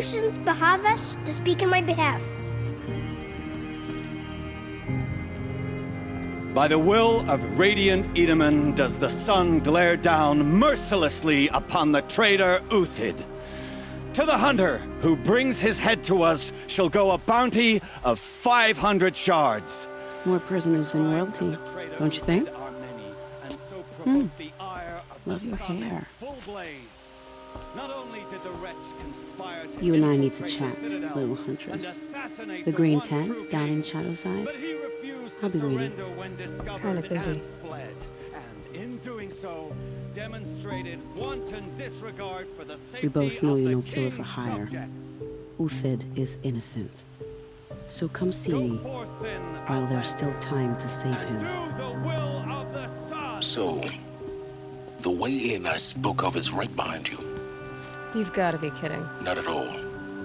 Lucian's behaves to speak in my behalf. By the will of radiant Edaman does the sun glare down mercilessly upon the traitor Uthid. To the hunter who brings his head to us shall go a bounty of 500 shards. More prisoners than royalty, don't you think? Love your hair. You and I need to chat, little huntress. The green tent down in Shadowside? I'll be waiting. Kind of busy. We both know you're no killer for hire. Uthid is innocent. So come see me while there's still time to save him. So, the way in I spoke of is right behind you. You've got to be kidding. Not at all.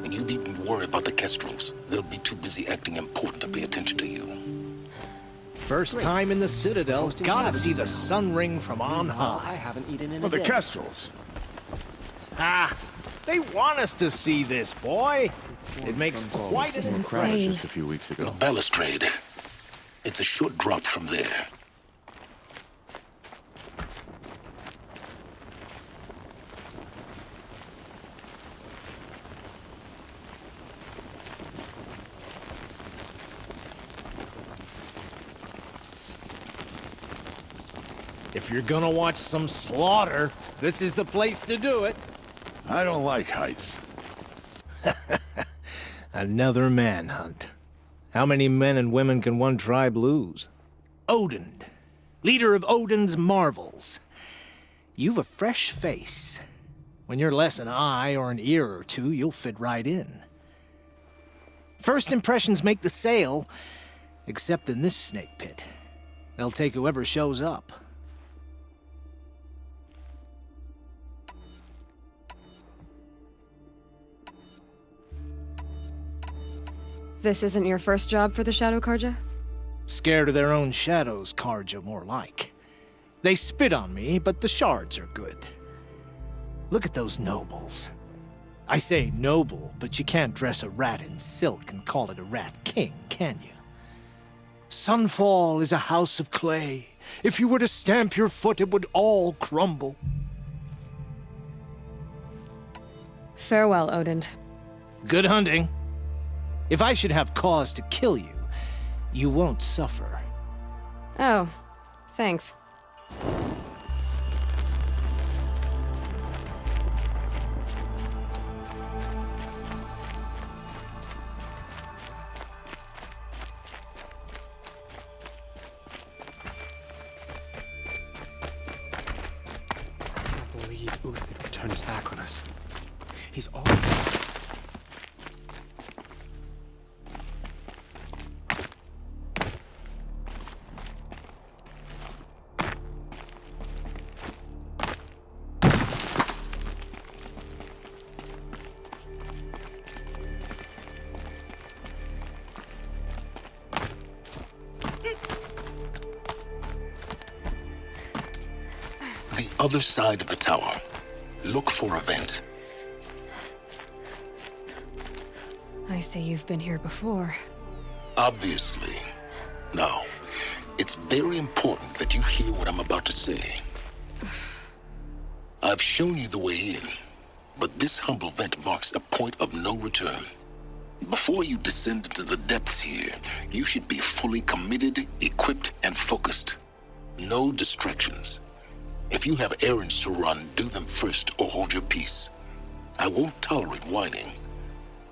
And you needn't worry about the Kestrels. They'll be too busy acting important to pay attention to you. First time in the Citadel, gotta see the sun ring from on high. I haven't eaten in a The day. Kestrels. Ah, they want us to see this, boy. It makes quite This is an insane. impression. Just a few weeks ago. It's balustrade. It's a short drop from there. If you're gonna watch some slaughter, this is the place to do it. I don't like heights. Another manhunt. How many men and women can one tribe lose? Odin, leader of Odin's marvels. You've a fresh face. When you're less an eye or an ear or two, you'll fit right in. First impressions make the sale, except in this snake pit. They'll take whoever shows up. This isn't your first job for the Shadow Karja? Scared of their own shadows, Karja, more like. They spit on me, but the shards are good. Look at those nobles. I say noble, but you can't dress a rat in silk and call it a rat king, can you? Sunfall is a house of clay. If you were to stamp your foot, it would all crumble. Farewell, Odin. Good hunting. If I should have cause to kill you, you won't suffer. Oh, thanks. I can't believe Uthid turned his back on us. He's all... The other side of the tower. Look for a vent. I see you've been here before. Obviously. Now, it's very important that you hear what I'm about to say. I've shown you the way in, but this humble vent marks a point of no return. Before you descend into the depths here, you should be fully committed, equipped, and focused. No distractions. If you have errands to run, do them first or hold your peace. I won't tolerate whining.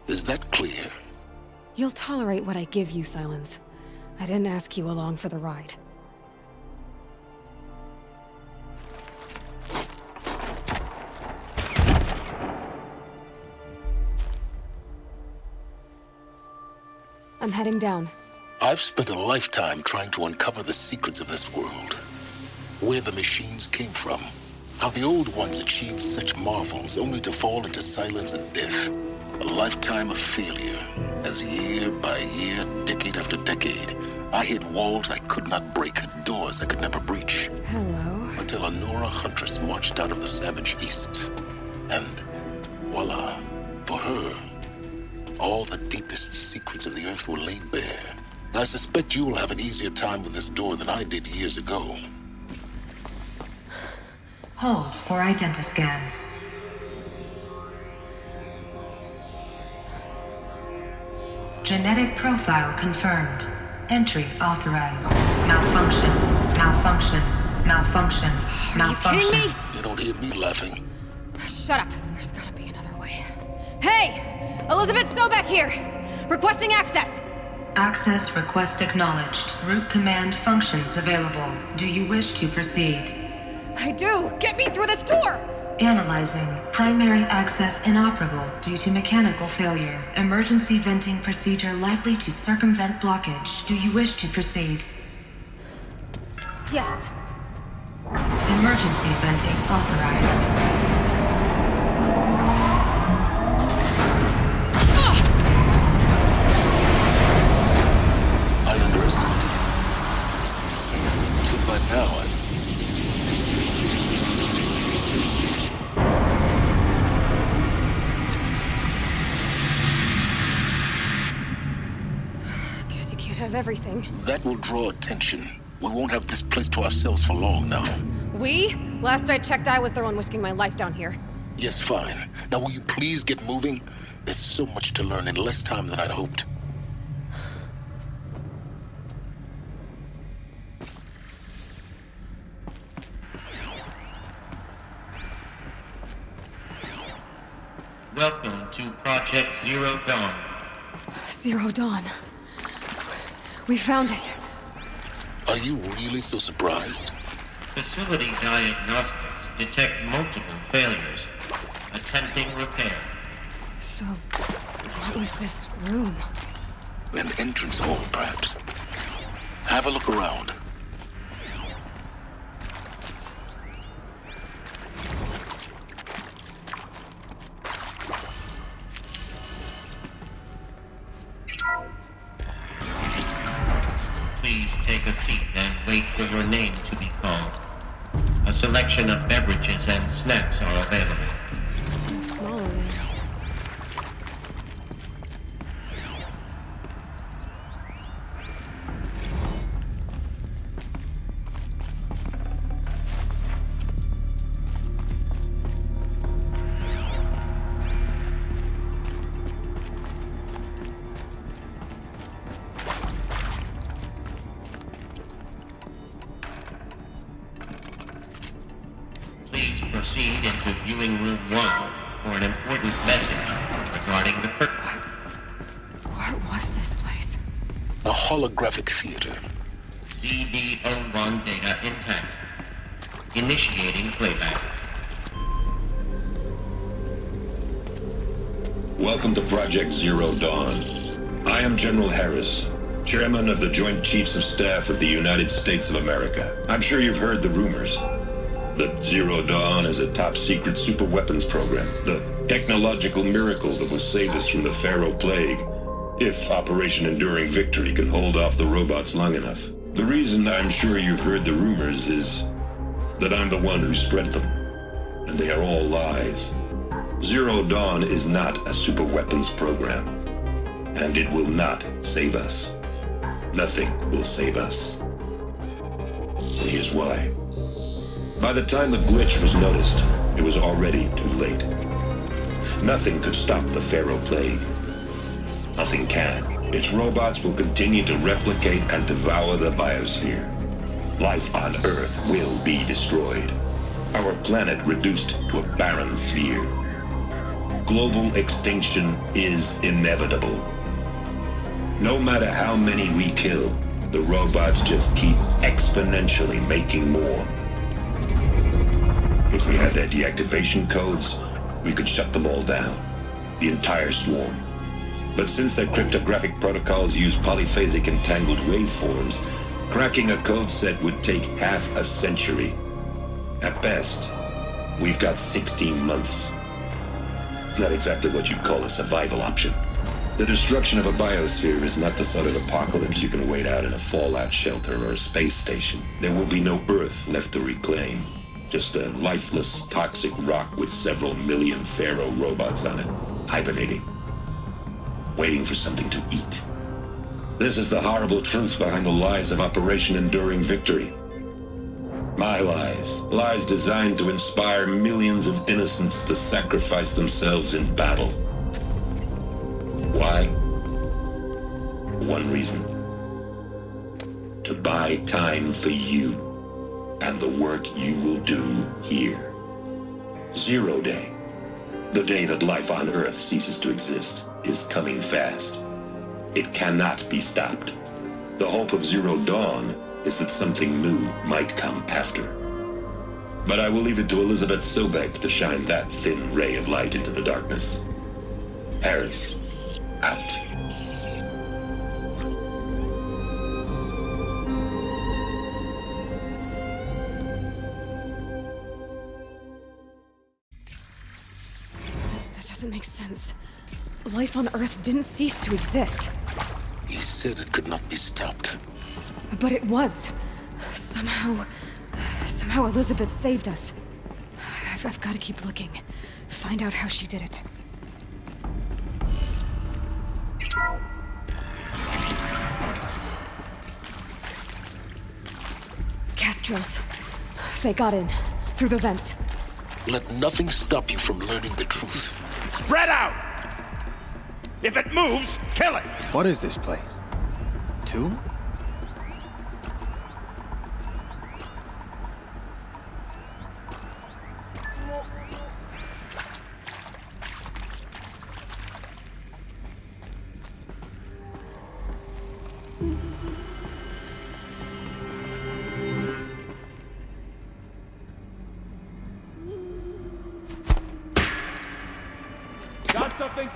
Is that clear? You'll tolerate what I give you, Silence. I didn't ask you along for the ride. I'm heading down. I've spent a lifetime trying to uncover the secrets of this world. Where the machines came from. How the old ones achieved such marvels only to fall into silence and death. A lifetime of failure, as year by year, decade after decade, I hit walls I could not break, doors I could never breach. Hello. Until a Nora huntress marched out of the savage east. And voila, for her, all the deepest secrets of the Earth were laid bare. I suspect you will have an easier time with this door than I did years ago. Hold for identiscan. Genetic profile confirmed. Entry authorized. Malfunction. Malfunction. Malfunction. Malfunction. Are you kidding me? You don't hear me laughing. Shut up. There's gotta be another way. Hey! Elizabeth Sobeck here! Requesting access! Access request acknowledged. Root command functions available. Do you wish to proceed? I do! Get me through this door! Analyzing. Primary access inoperable due to mechanical failure. Emergency venting procedure likely to circumvent blockage. Do you wish to proceed? Yes. Emergency venting authorized. I underestimated you. So by now, Guess you can't have everything. that will draw attention. We won't have this place to ourselves for long now. We? Last I checked, I was the one risking my life down here. Yes, fine. Now will you please get moving? There's so much to learn in less time than I'd hoped. Welcome to Project Zero Dawn. Zero Dawn. We found it. Are you really so surprised? Facility diagnostics detect multiple failures. Attempting repair. So, what was this room? An entrance hall, perhaps. Have a look around. Please take a seat and wait for your name to be called. A selection of beverages and snacks are available. Smaller one. Please proceed into viewing room 1 for an important message regarding the What was this place? A holographic theater. CD01 data intact. Initiating playback. Welcome to Project Zero Dawn. I am General Harris, Chairman of the Joint Chiefs of Staff of the United States of America. I'm sure you've heard the rumors that Zero Dawn is a top-secret superweapons program, the technological miracle that will save us from the Pharaoh Plague, if Operation Enduring Victory can hold off the robots long enough. The reason I'm sure you've heard the rumors is that I'm the one who spread them, and they are all lies. Zero Dawn is not a superweapons program, and it will not save us. Nothing will save us. And here's why. By the time the glitch was noticed, it was already too late. Nothing could stop the Pharaoh Plague. Nothing can. Its robots will continue to replicate and devour the biosphere. Life on Earth will be destroyed. Our planet reduced to a barren sphere. Global extinction is inevitable. No matter how many we kill, the robots just keep exponentially making more. If we had their deactivation codes, we could shut them all down. The entire swarm. But since their cryptographic protocols use polyphasic entangled waveforms, cracking a code set would take half a century. At best, we've got 16 months. Not exactly what you'd call a survival option. The destruction of a biosphere is not the sort of apocalypse you can wait out in a fallout shelter or a space station. There will be no Earth left to reclaim. Just a lifeless, toxic rock with several million Pharaoh robots on it, hibernating. waiting for something to eat. This is the horrible truth behind the lies of Operation Enduring Victory. My lies. Lies designed to inspire millions of innocents to sacrifice themselves in battle. Why? One reason. To buy time for you and the work you will do here. Zero Day. The day that life on Earth ceases to exist is coming fast. It cannot be stopped. The hope of Zero Dawn is that something new might come after. But I will leave it to Elizabeth Sobek to shine that thin ray of light into the darkness. Harris, out. That doesn't make sense. Life on Earth didn't cease to exist. He said it could not be stopped. But it was. Somehow Elizabeth saved us. I've got to keep looking. Find out how she did it. Castrils. They got in. Through the vents. Let nothing stop you from learning the truth. Spread out! If it moves, kill it! What is this place? Two? Got something?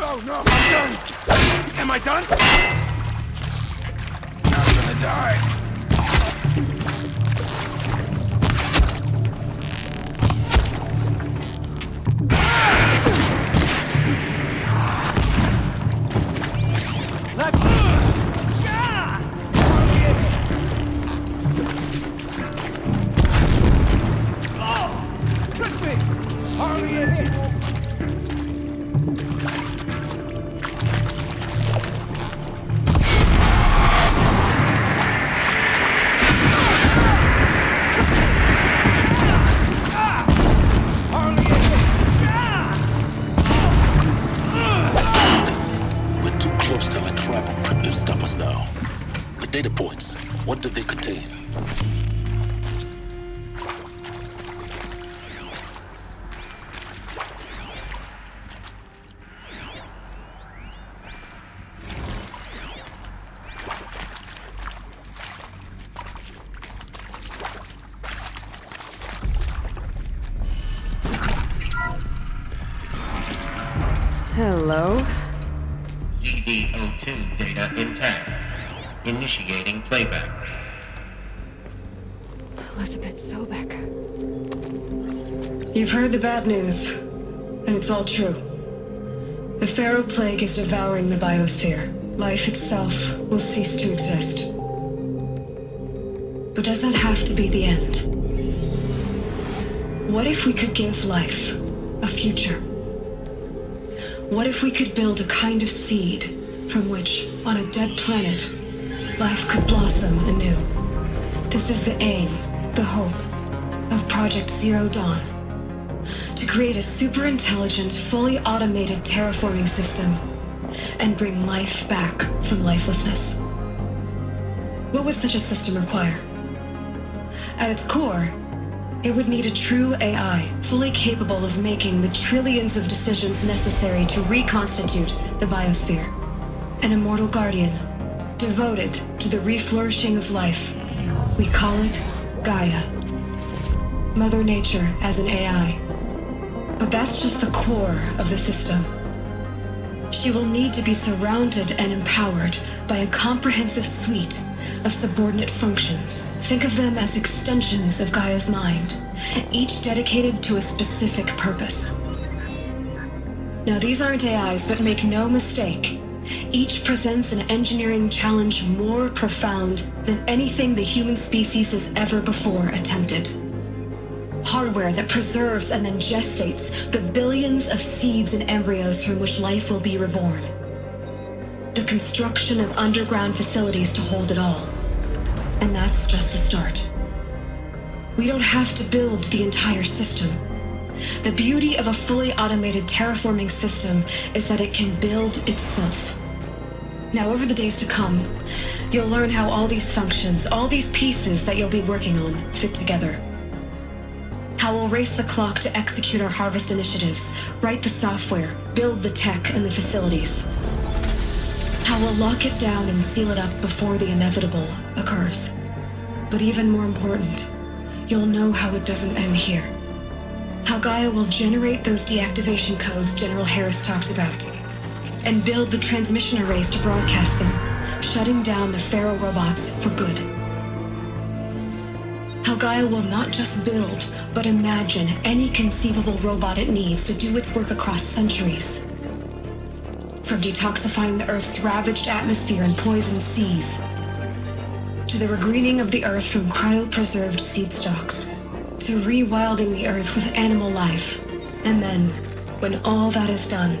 Oh no, I'm done! Am I done? I'm gonna die! Data points. What did they contain? Hello? CD02 data intact. Initiating playback. Elizabeth Sobek. You've heard the bad news, and it's all true. The Pharaoh Plague is devouring the biosphere. Life itself will cease to exist. But does that have to be the end? What if we could give life a future? What if we could build a kind of seed from which, on a dead planet, life could blossom anew? This is the aim, the hope, of Project Zero Dawn. to create a super-intelligent, fully automated terraforming system and bring life back from lifelessness. What would such a system require? At its core, it would need a true AI, fully capable of making the trillions of decisions necessary to reconstitute the biosphere. An immortal guardian, devoted to the reflourishing of life. We call it Gaia. Mother Nature as an AI. But that's just the core of the system. She will need to be surrounded and empowered by a comprehensive suite of subordinate functions. Think of them as extensions of Gaia's mind, each dedicated to a specific purpose. Now, these aren't AIs, but make no mistake, each presents an engineering challenge more profound than anything the human species has ever before attempted. Hardware that preserves and then gestates the billions of seeds and embryos from which life will be reborn. The construction of underground facilities to hold it all. And that's just the start. We don't have to build the entire system. The beauty of a fully automated terraforming system is that it can build itself. Now, over the days to come, you'll learn how all these functions, all these pieces that you'll be working on, fit together. How we'll race the clock to execute our harvest initiatives, write the software, build the tech and the facilities. How we'll lock it down and seal it up before the inevitable occurs. But even more important, you'll know how it doesn't end here. How Gaia will generate those deactivation codes General Harris talked about, and build the transmission arrays to broadcast them, shutting down the Pharaoh robots for good. How Gaia will not just build, but imagine any conceivable robot it needs to do its work across centuries. From detoxifying the Earth's ravaged atmosphere and poisoned seas, to the regreening of the Earth from cryopreserved seed stalks, to rewilding the Earth with animal life. And then, when all that is done,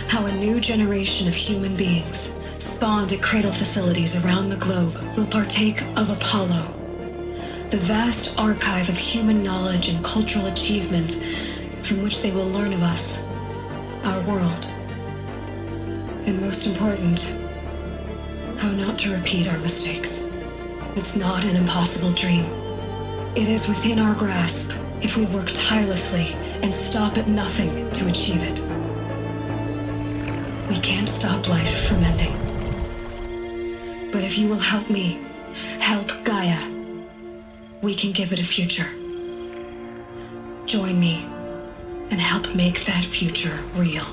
how a new generation of human beings, spawned at cradle facilities around the globe, will partake of Apollo, the vast archive of human knowledge and cultural achievement from which they will learn of us, our world. And most important, how not to repeat our mistakes. It's not an impossible dream. It is within our grasp if we work tirelessly and stop at nothing to achieve it. We can't stop life from ending. But if you will help me, help Gaia, we can give it a future. Join me and help make that future real.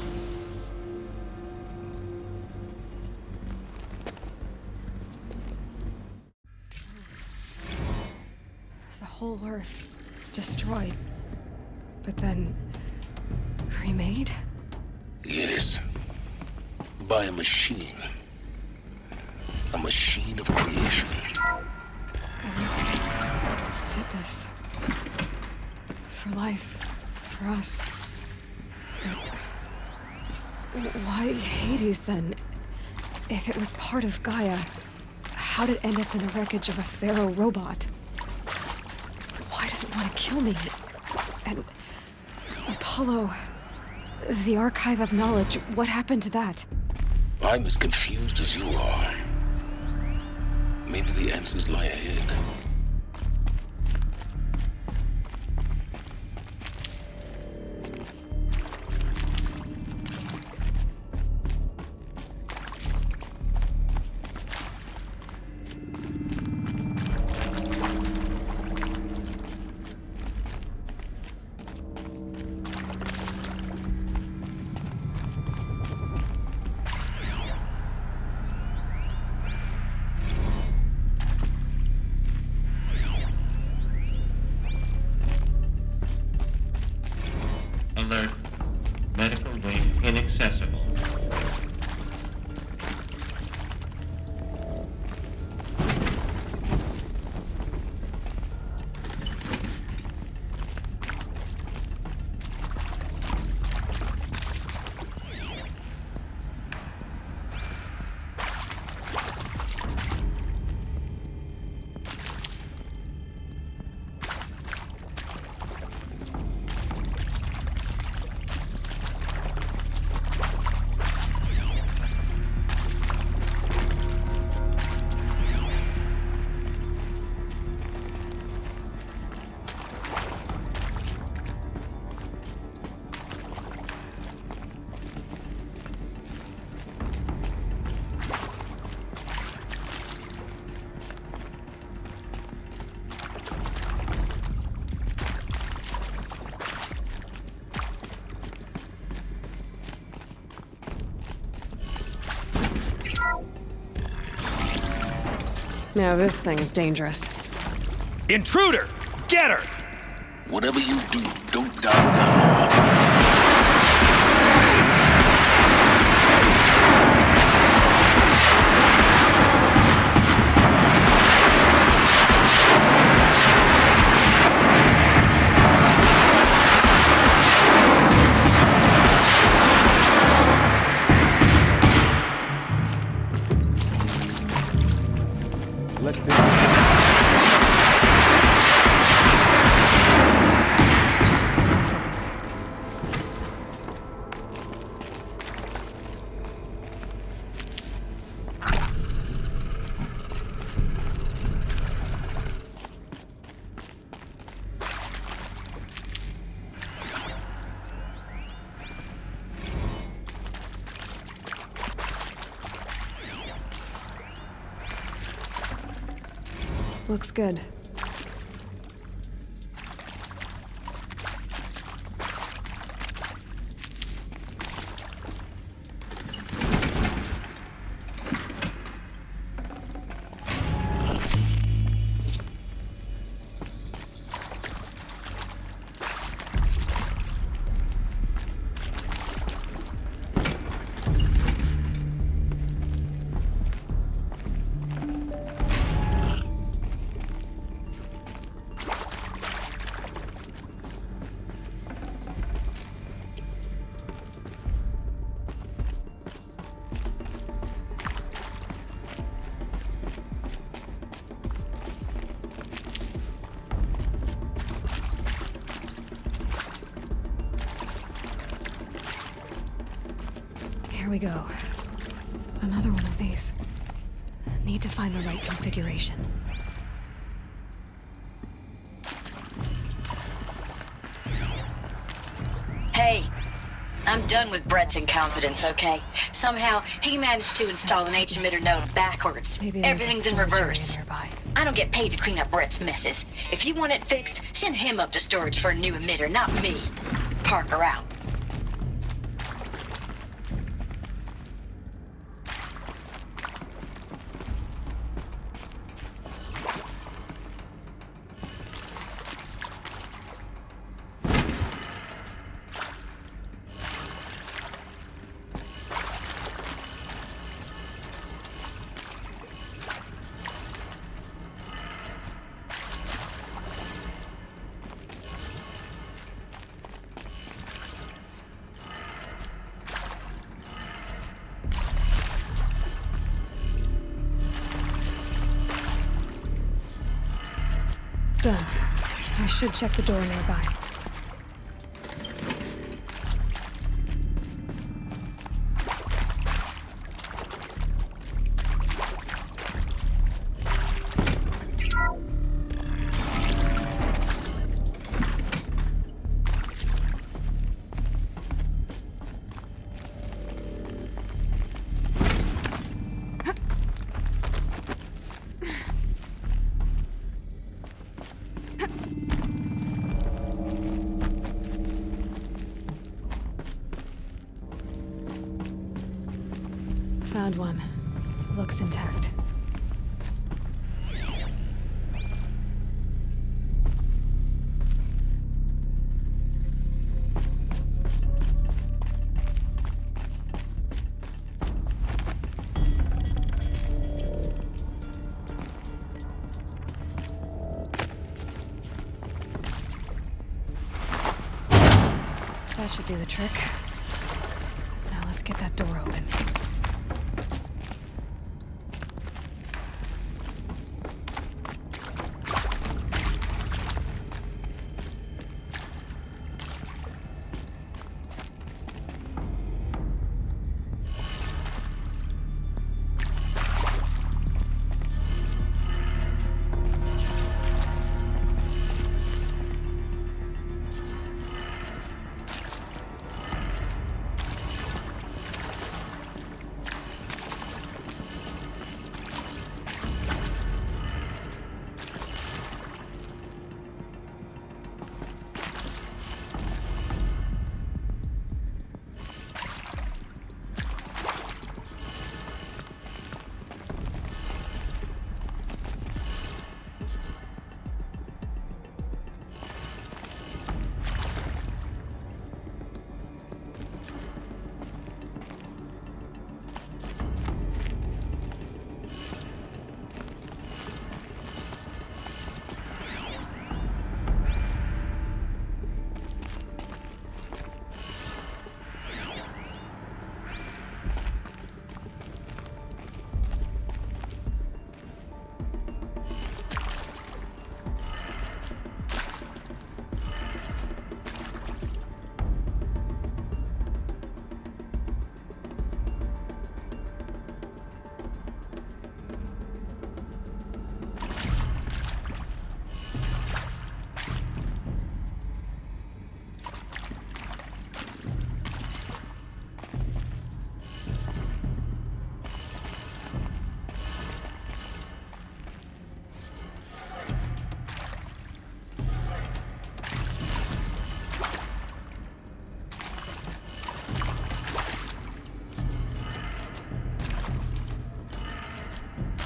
The whole Earth destroyed, but then remade? Yes. By a machine. A machine of creation. Elizabeth did this. For life. For us. But why Hades, then? If it was part of Gaia, how did it end up in the wreckage of a Pharaoh robot? Why does it want to kill me? And Apollo, the archive of knowledge, what happened to that? I'm as confused as you are. Maybe the answers lie ahead. Alert. Medical wing inaccessible. Now this thing is dangerous. Intruder! Get her! Whatever you do, don't die now. Focus. Looks good. Here we go. Another one of these. Need to find the right configuration. Hey, I'm done with Brett's incompetence, okay? Somehow, he managed to install an H-emitter node backwards. Everything's in reverse. I don't get paid to clean up Brett's messes. If you want it fixed, send him up to storage for a new emitter, not me. Parker out. Done. I should check the door nearby. Found one. Looks intact. That should do the trick. Now let's get that door open.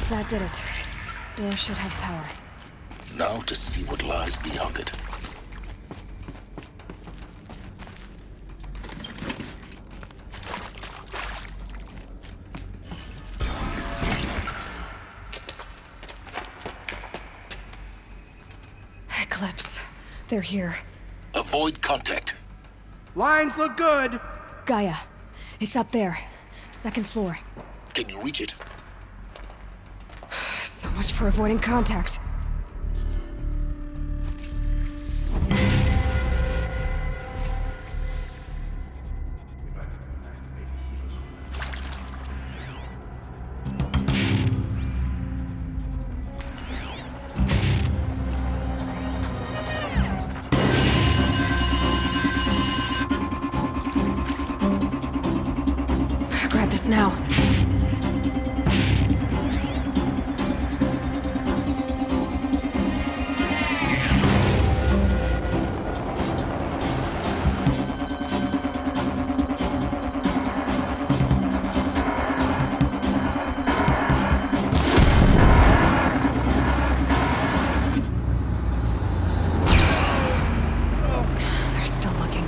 That did it. Door should have power. Now to see what lies beyond it. Eclipse. They're here. Avoid contact. Lines look good. Gaia. It's up there. Second floor. Can you reach it? So much for avoiding contact. Grab this now. They're still looking.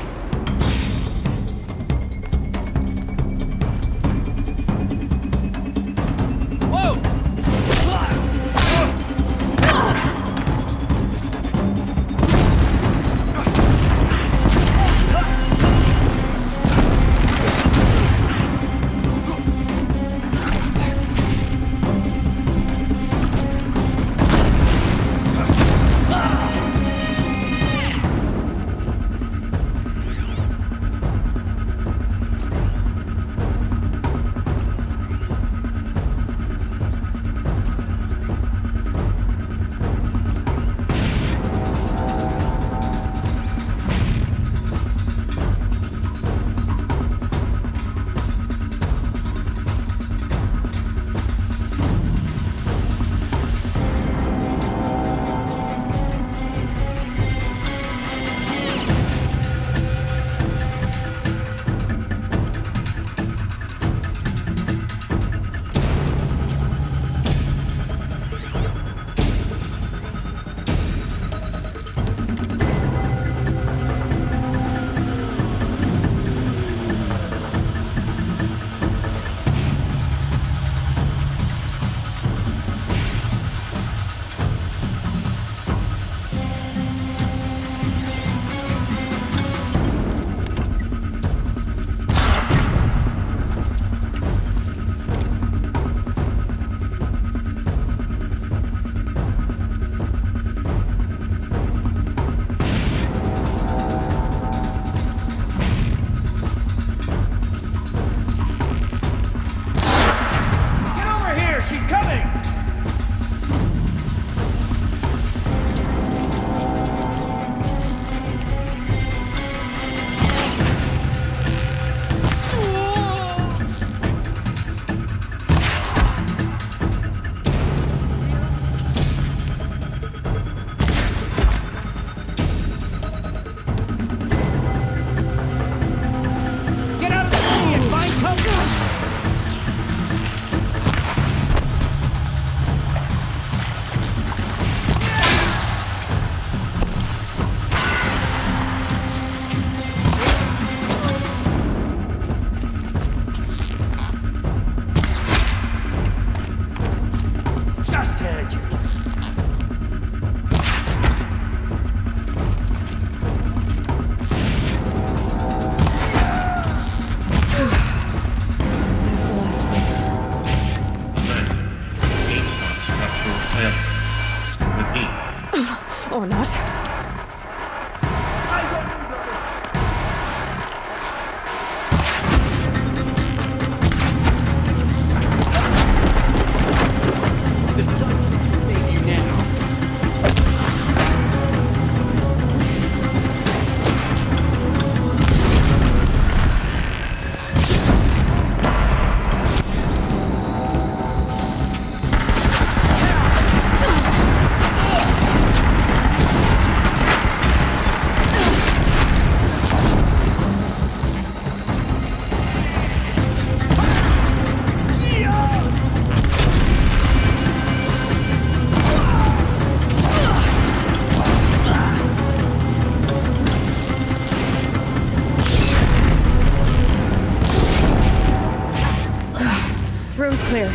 clear.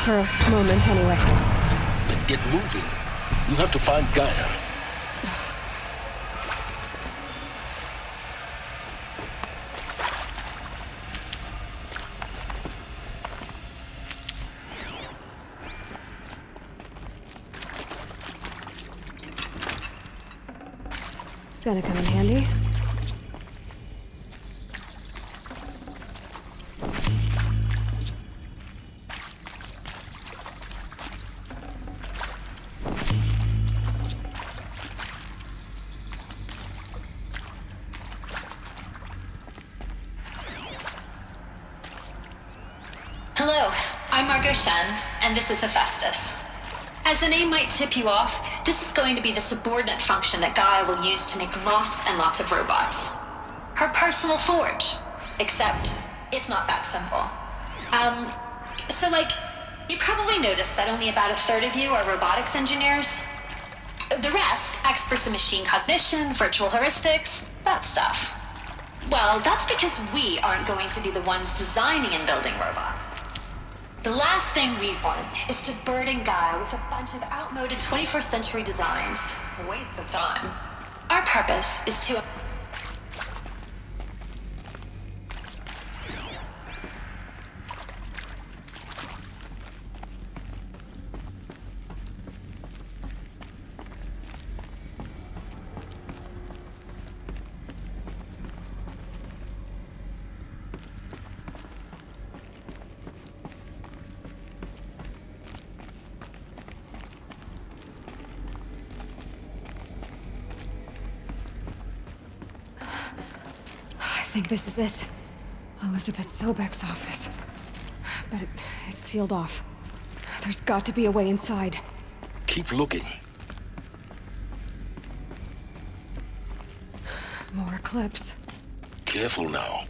For a moment, anyway. Then get moving. You have to find Gaia. Gonna come in handy. Hello, I'm Margot Shen, and this is Hephaestus. As the name might tip you off, this is going to be the subordinate function that Gaia will use to make lots and lots of robots. Her personal forge. Except, it's not that simple. So you probably noticed that only about a third of you are robotics engineers. The rest, experts in machine cognition, virtual heuristics, that stuff. Well, that's because we aren't going to be the ones designing and building robots. The last thing we want is to burden Gaia with a bunch of outmoded 21st century designs. A waste of time. Our purpose is to... I think this is it. Elizabeth Sobek's office. But it's sealed off. There's got to be a way inside. Keep looking. More clips. Careful now.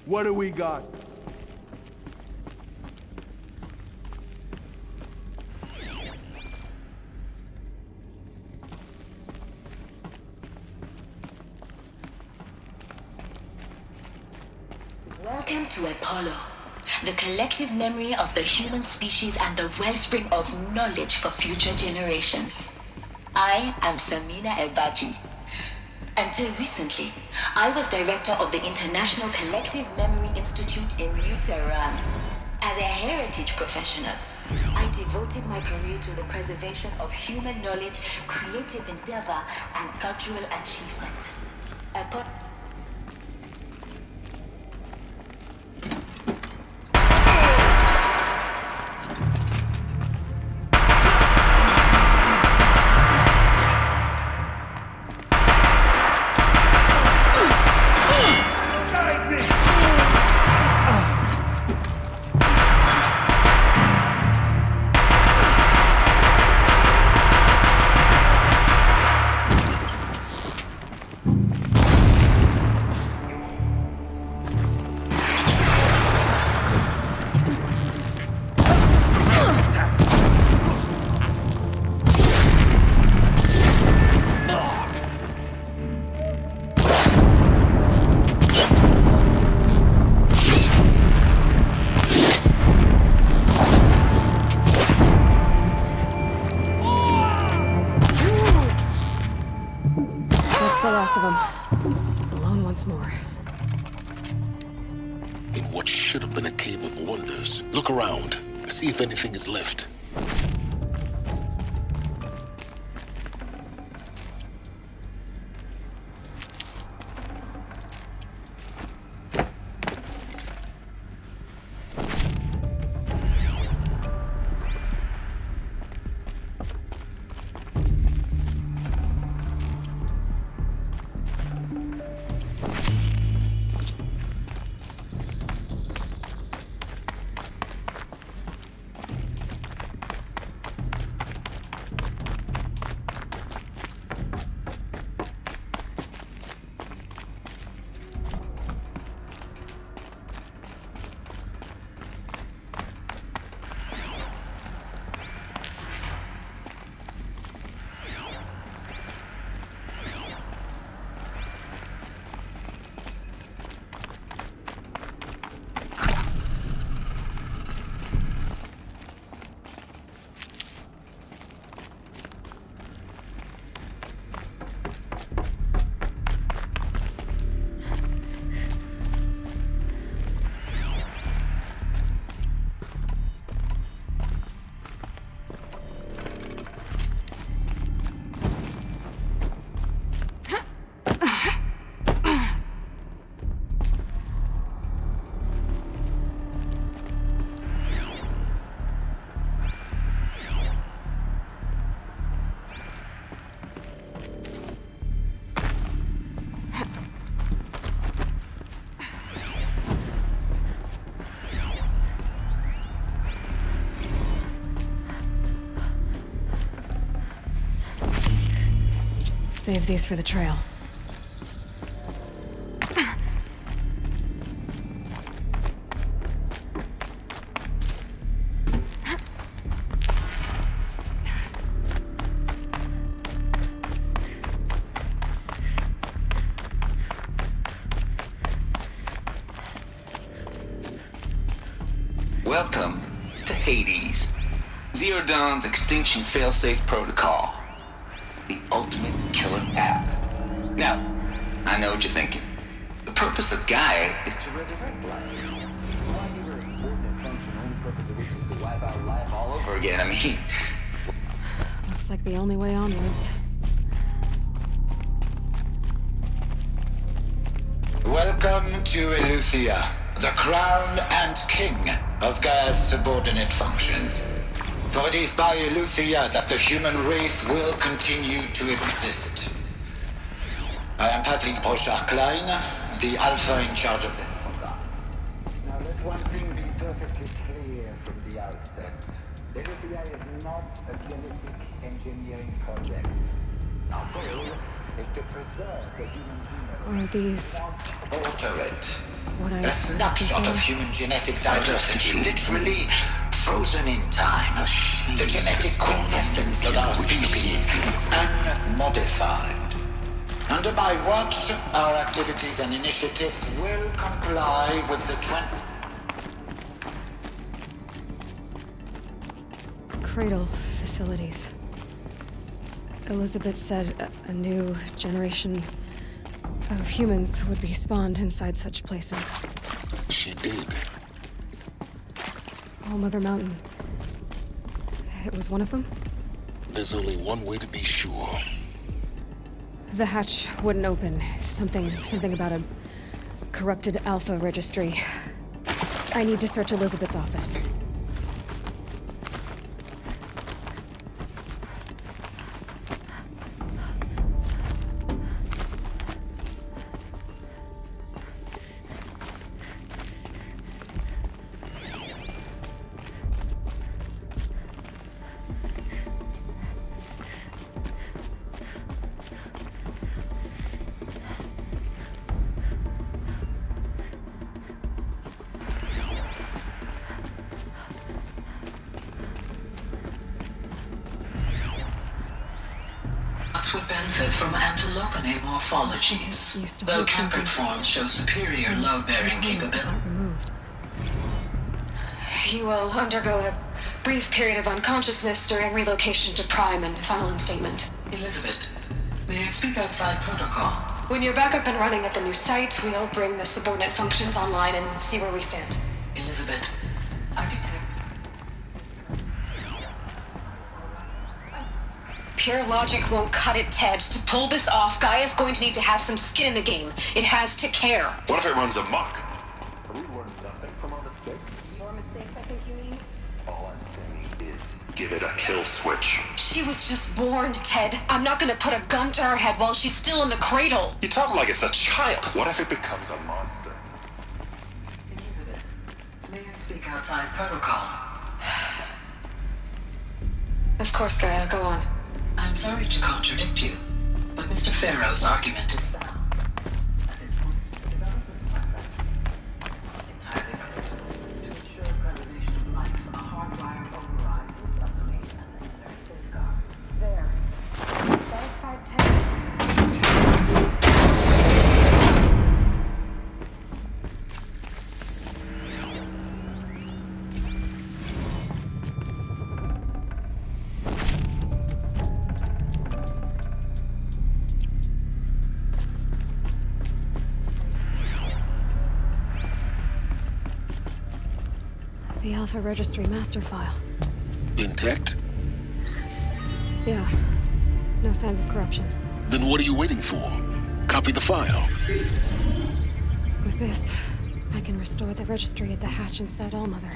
What do we got? Welcome to Apollo, the collective memory of the human species and the wellspring of knowledge for future generations. I am Samina Ebaji. Until recently, I was director of the International Collective Memory Institute in New Tehran. As a heritage professional, I devoted my career to the preservation of human knowledge, creative endeavor, and cultural achievement. The last of them. Alone once more. In what should have been a cave of wonders. Look around. See if anything is left. Save these for the trail. Welcome to Hades, Zero Dawn's extinction failsafe protocol. The ultimate killer app. Now, I know what you're thinking. The purpose of Gaia is to resurrect life. Why give her a subordinate function, only purpose of which is to wipe out life all over again? I mean... Looks like the only way onwards. Welcome to Eleuthia, the crown and king of Gaia's subordinate functions. For it is by Eleuthia that the human race will continue to exist. I am Patrick Brochard-Klein, the Alpha in charge of this program. Now let one thing be perfectly clear from the outset. Eleuthia is not a genetic engineering project. Our goal is to preserve the human genome. Are these... Alter it. What A snapshot of human genetic diversity, literally frozen in time. The genetic quintessence of our species, unmodified. Under my watch, our activities and initiatives will comply with the Cradle facilities. Elizabeth said a new generation of humans would be spawned inside such places. She did. All Mother Mountain. It was one of them? There's only one way to be sure. The hatch wouldn't open. Something about a corrupted Alpha registry. I need to search Elizabeth's office. Would benefit from antilopinae morphologies, though Kempered forms show superior load-bearing capability. You will undergo a brief period of unconsciousness during relocation to Prime and final instatement. Elizabeth, may I speak outside protocol? When you're back up and running at the new site, we'll bring the subordinate functions online and see where we stand. Elizabeth, I detect... Pure logic won't cut it, Ted. To pull this off, Gaia's going to need to have some skin in the game. It has to care. What if it runs amok? We learned nothing from our mistakes. Your mistakes, I think you mean? All I'm saying is give it a kill switch. She was just born, Ted. I'm not gonna put a gun to her head while she's still in the cradle. You talk like it's a child. What if it becomes a monster? Elizabeth, may I speak outside protocol? Of course, Gaia, go on. I'm sorry to contradict you, but Mr. Farrow's argument is sound. At this point, the development process entirely to ensure preservation of life, a hardwired override is of the main and necessary safeguard. There. Satisfied, Ted? The Alpha Registry master file. Intact? Yeah. No signs of corruption. Then what are you waiting for? Copy the file. With this, I can restore the registry at the hatch inside Allmother.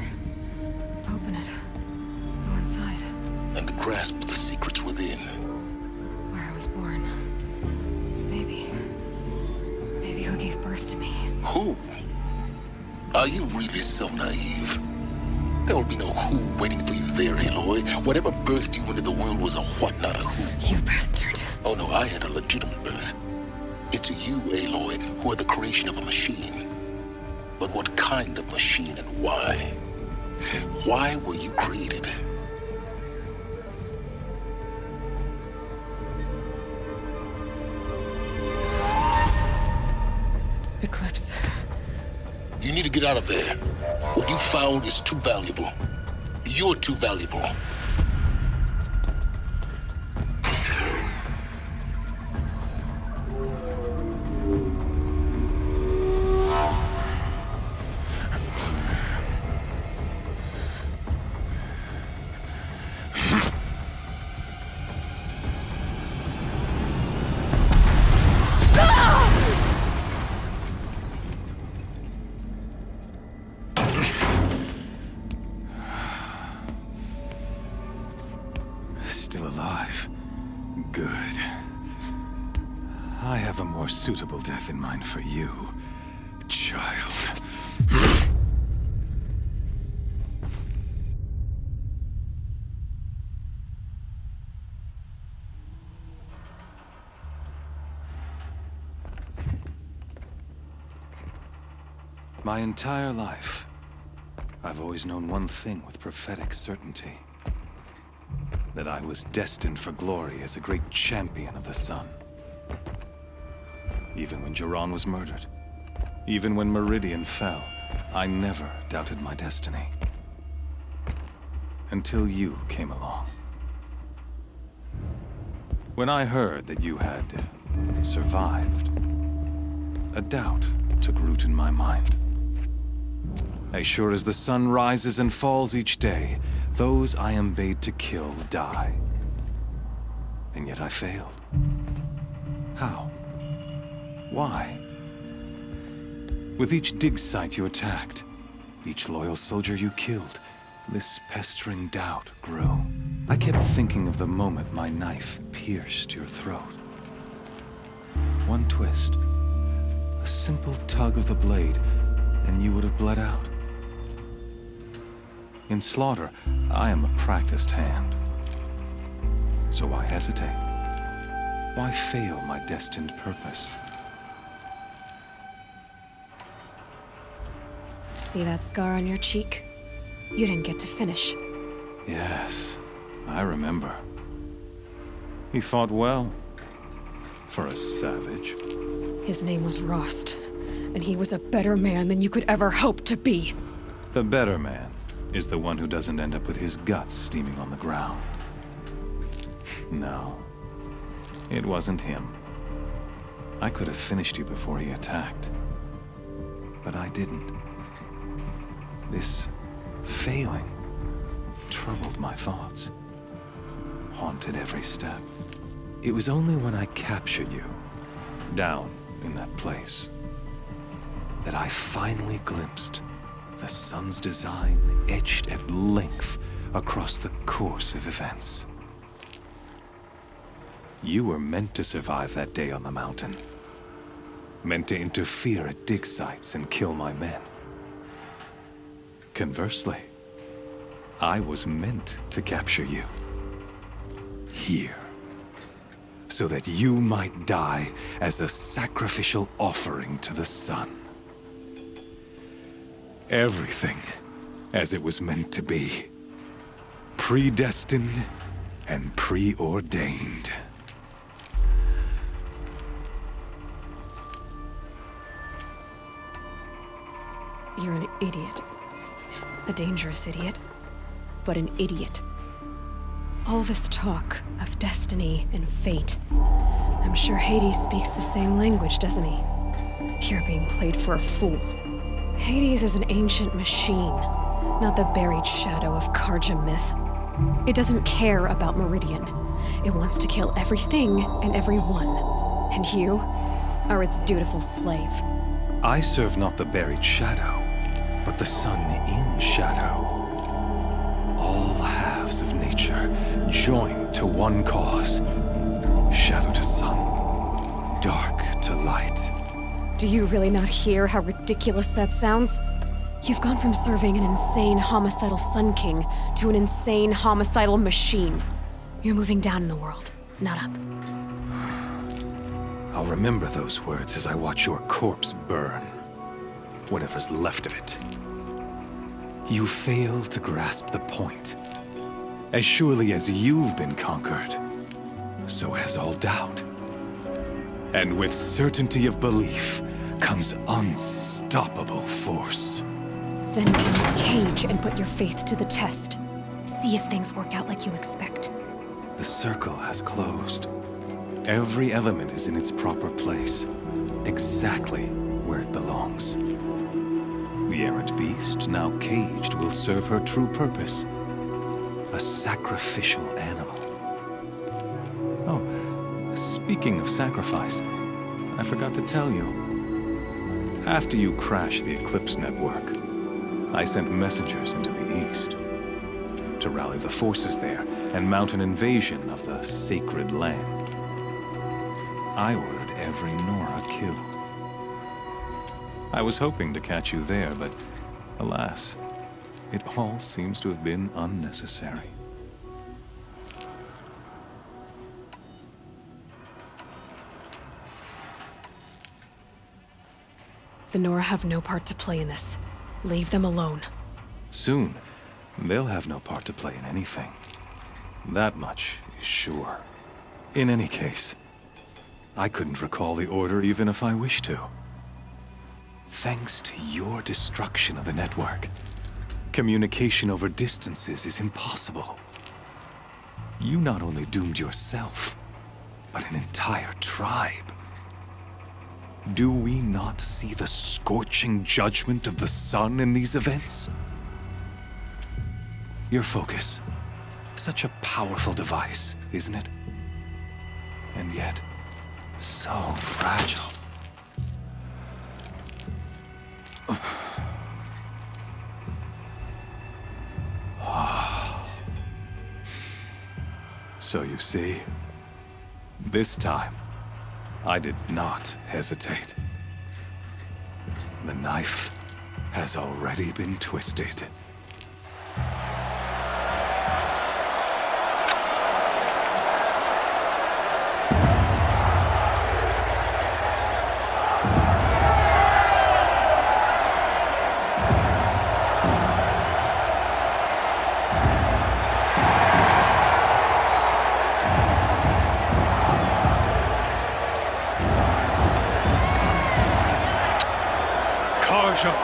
Open it. Go inside. And grasp the secrets within. Where I was born. Maybe who gave birth to me. Who? Are you really so naive? There will be no who waiting for you there, Aloy. Whatever birthed you into the world was a what, not a who. You bastard. Oh no, I had a legitimate birth. It's you, Aloy, who are the creation of a machine. But what kind of machine and why? Why were you created? Eclipse. You need to get out of there. What you found is too valuable. You're too valuable. Still alive. Good. I have a more suitable death in mind for you, child. My entire life, I've always known one thing with prophetic certainty. That I was destined for glory as a great champion of the sun. Even when Jiran was murdered, even when Meridian fell, I never doubted my destiny. Until you came along. When I heard that you had survived, a doubt took root in my mind. As sure as the sun rises and falls each day, those I am bade to kill die. And yet I failed. How? Why? With each dig site you attacked, each loyal soldier you killed, this pestering doubt grew. I kept thinking of the moment my knife pierced your throat. One twist, a simple tug of the blade, and you would have bled out. In slaughter, I am a practiced hand. So why hesitate? Why fail my destined purpose? See that scar on your cheek? You didn't get to finish. Yes, I remember. He fought well. For a savage. His name was Rost, and he was a better man than you could ever hope to be. The better man is the one who doesn't end up with his guts steaming on the ground. No, it wasn't him. I could have finished you before he attacked. But I didn't. This failing troubled my thoughts, haunted every step. It was only when I captured you, down in that place, that I finally glimpsed the sun's design etched at length across the course of events. You were meant to survive that day on the mountain. Meant to interfere at dig sites and kill my men. Conversely, I was meant to capture you. Here. So that you might die as a sacrificial offering to the sun. Everything as it was meant to be. Predestined and preordained. You're an idiot. A dangerous idiot, but an idiot. All this talk of destiny and fate. I'm sure Hades speaks the same language, doesn't he? You're being played for a fool. Hades is an ancient machine, not the buried shadow of Karja myth. It doesn't care about Meridian. It wants to kill everything and everyone. And you are its dutiful slave. I serve not the buried shadow, but the sun in shadow. All halves of nature joined to one cause. Shadow to sun, dark to light. Do you really not hear how ridiculous that sounds? You've gone from serving an insane homicidal Sun King to an insane homicidal machine. You're moving down in the world, not up. I'll remember those words as I watch your corpse burn. Whatever's left of it. You fail to grasp the point. As surely as you've been conquered, so has all doubt. And with certainty of belief comes unstoppable force. Then get this cage and put your faith to the test. See if things work out like you expect. The circle has closed. Every element is in its proper place, exactly where it belongs. The errant beast, now caged, will serve her true purpose. A sacrificial animal. Oh, speaking of sacrifice, I forgot to tell you. After you crashed the Eclipse network, I sent messengers into the east to rally the forces there and mount an invasion of the sacred land. I ordered every Nora killed. I was hoping to catch you there, but alas, it all seems to have been unnecessary. The Nora have no part to play in this. Leave them alone. Soon, they'll have no part to play in anything. That much is sure. In any case, I couldn't recall the order even if I wished to. Thanks to your destruction of the network, communication over distances is impossible. You not only doomed yourself, but an entire tribe. Do we not see the scorching judgment of the sun in these events? Your focus. Such a powerful device, isn't it? And yet, so fragile. So you see, this time, I did not hesitate. The knife has already been twisted.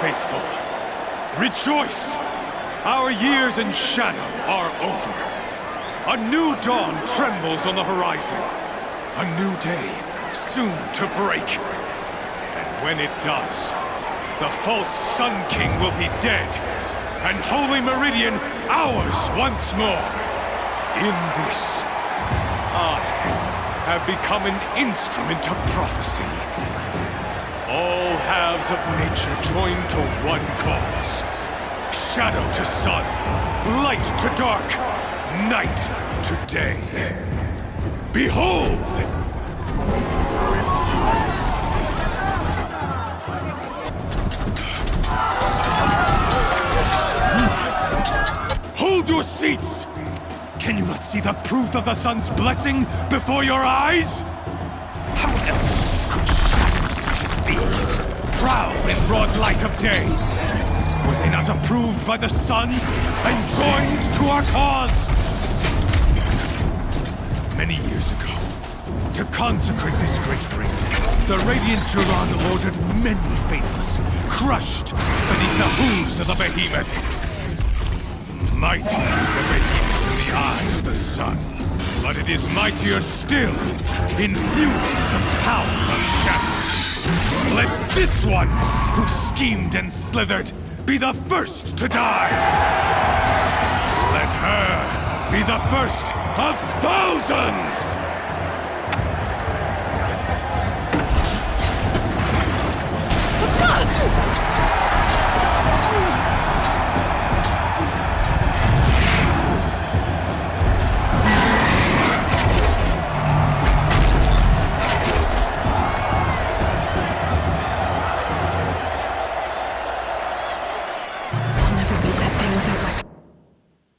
Faithful, rejoice! Our years in shadow are over. A new dawn trembles on the horizon. A new day soon to break. And when it does, the false Sun King will be dead, and Holy Meridian ours once more. In this, I have become an instrument of prophecy. All halves of nature joined to one cause. Shadow to sun, light to dark, night to day. Behold! Hold your seats! Can you not see the proof of the sun's blessing before your eyes? How else could shadows such as these prowl in broad light of day? Were they not approved by the sun and joined to our cause? Many years ago, to consecrate this great ring, the Radiant Duran ordered many faithless, crushed beneath the hooves of the behemoth. Mighty is the behemoth in the eye of the sun, but it is mightier still, infused with the power of shadow. Let this one, who schemed and slithered, be the first to die! Let her be the first of thousands! Ah!